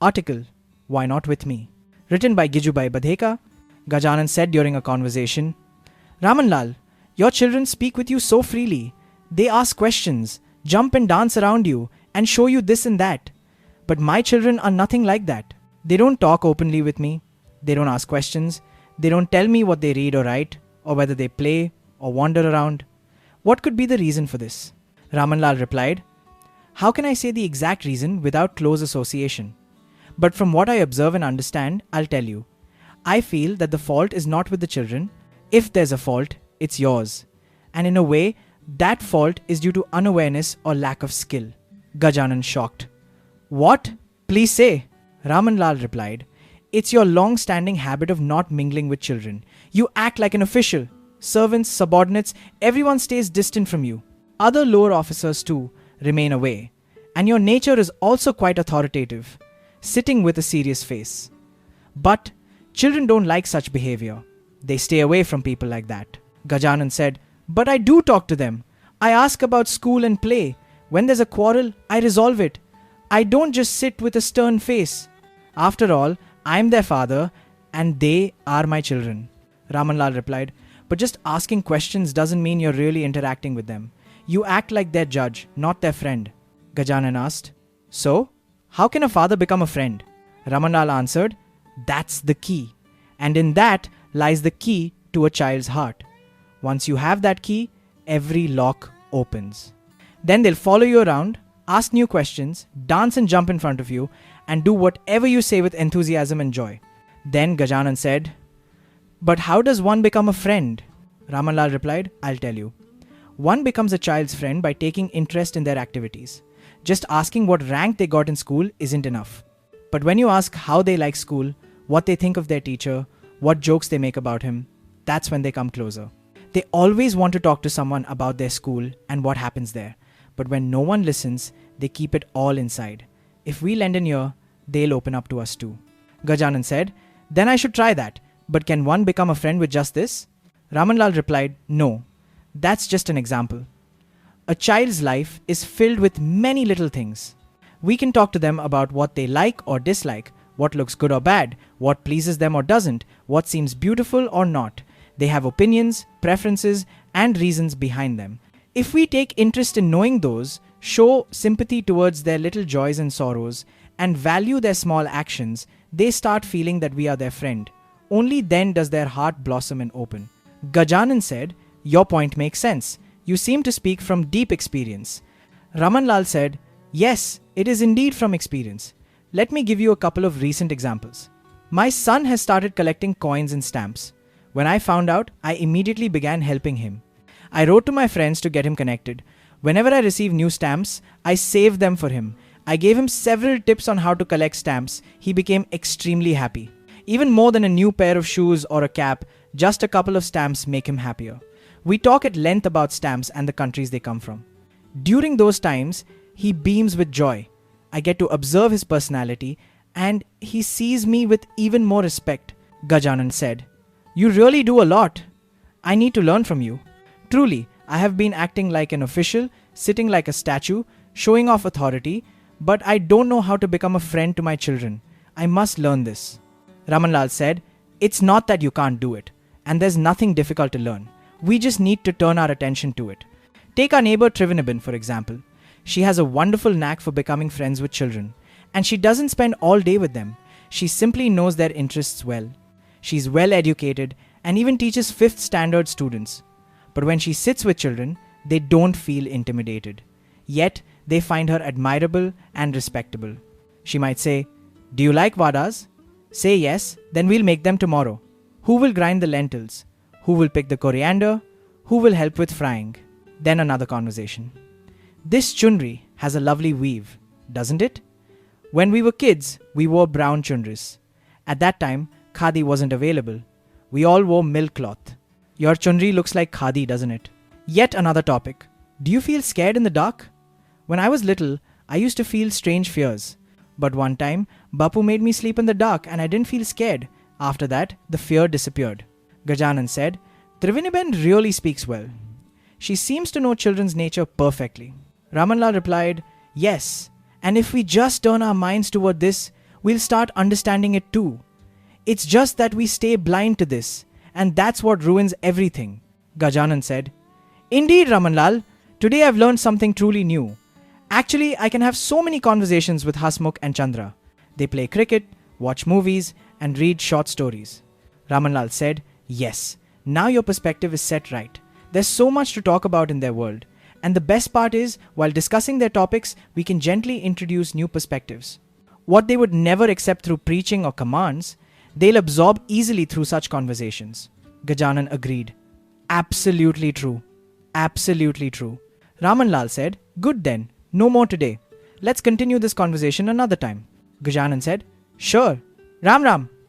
Article, Why Not With Me? Written by Gijubhai Badheka, Gajanan said during a conversation, Ramanlal, your children speak with you so freely. They ask questions, jump and dance around you, and show you this and that. But my children are nothing like that. They don't talk openly with me. They don't ask questions. They don't tell me what they read or write, or whether they play or wander around. What could be the reason for this? Ramanlal replied, How can I say the exact reason without close association? But from what I observe and understand, I'll tell you. I feel that the fault is not with the children. If there's a fault, it's yours. And in a way, that fault is due to unawareness or lack of skill. Gajanan shocked. What? Please say. Ramanlal replied, It's your long-standing habit of not mingling with children. You act like an official. Servants, subordinates, everyone stays distant from you. Other lower officers too remain away. And your nature is also quite authoritative, sitting with a serious face. But children don't like such behavior. They stay away from people like that. Gajanan said, But I do talk to them. I ask about school and play. When there's a quarrel, I resolve it. I don't just sit with a stern face. After all, I'm their father and they are my children. Ramanlal replied, But just asking questions doesn't mean you're really interacting with them. You act like their judge, not their friend. Gajanan asked, So, how can a father become a friend? Ramanlal answered, That's the key. And in that lies the key to a child's heart. Once you have that key, every lock opens. Then they'll follow you around, ask new questions, dance and jump in front of you, and do whatever you say with enthusiasm and joy. Then Gajanan said, But how does one become a friend? Ramanlal replied, I'll tell you. One becomes a child's friend by taking interest in their activities. Just asking what rank they got in school isn't enough. But when you ask how they like school, what they think of their teacher, what jokes they make about him, that's when they come closer. They always want to talk to someone about their school and what happens there. But when no one listens, they keep it all inside. If we lend an ear, they'll open up to us too. Gajanan said, Then I should try that. But can one become a friend with just this? Ramanlal replied, No. That's just an example. A child's life is filled with many little things. We can talk to them about what they like or dislike, what looks good or bad, what pleases them or doesn't, what seems beautiful or not. They have opinions, preferences, and reasons behind them. If we take interest in knowing those, show sympathy towards their little joys and sorrows, and value their small actions, they start feeling that we are their friend. Only then does their heart blossom and open. Gajanan said, Your point makes sense. You seem to speak from deep experience. Ramanlal said, Yes, it is indeed from experience. Let me give you a couple of recent examples. My son has started collecting coins and stamps. When I found out, I immediately began helping him. I wrote to my friends to get him connected. Whenever I receive new stamps, I save them for him. I gave him several tips on how to collect stamps. He became extremely happy. Even more than a new pair of shoes or a cap, just a couple of stamps make him happier. We talk at length about stamps and the countries they come from. During those times, he beams with joy. I get to observe his personality and he sees me with even more respect. Gajanan said, You really do a lot. I need to learn from you. Truly, I have been acting like an official, sitting like a statue, showing off authority, but I don't know how to become a friend to my children. I must learn this. Ramanlal said, It's not that you can't do it, and there's nothing difficult to learn. We just need to turn our attention to it. Take our neighbor Triveniben, for example. She has a wonderful knack for becoming friends with children, and she doesn't spend all day with them. She simply knows their interests well. She's well educated and even teaches 5th standard students. But when she sits with children, they don't feel intimidated. Yet, they find her admirable and respectable. She might say, Do you like vadas? Say yes, then we'll make them tomorrow. Who will grind the lentils? Who will pick the coriander? Who will help with frying? Then another conversation. This chunri has a lovely weave, doesn't it? When we were kids, we wore brown chunris. At that time, khadi wasn't available. We all wore milk cloth. Your chunri looks like khadi, doesn't it? Yet another topic. Do you feel scared in the dark? When I was little, I used to feel strange fears. But one time, Bapu made me sleep in the dark and I didn't feel scared. After that, the fear disappeared. Gajanan said, Triveniben really speaks well. She seems to know children's nature perfectly. Ramanlal replied, Yes, and if we just turn our minds toward this, we'll start understanding it too. It's just that we stay blind to this, and that's what ruins everything, Gajanan said. Indeed, Ramanlal, today I've learned something truly new. Actually, I can have so many conversations with Hasmukh and Chandra. They play cricket, watch movies, and read short stories. Ramanlal said, yes, now your perspective is set right. There's so much to talk about in their world. And the best part is, while discussing their topics, we can gently introduce new perspectives. What they would never accept through preaching or commands, they'll absorb easily through such conversations. Gajanan agreed. Absolutely true. Absolutely true. Ramanlal said, good then, no more today. Let's continue this conversation another time. Gajanan said, sure. Ram Ram.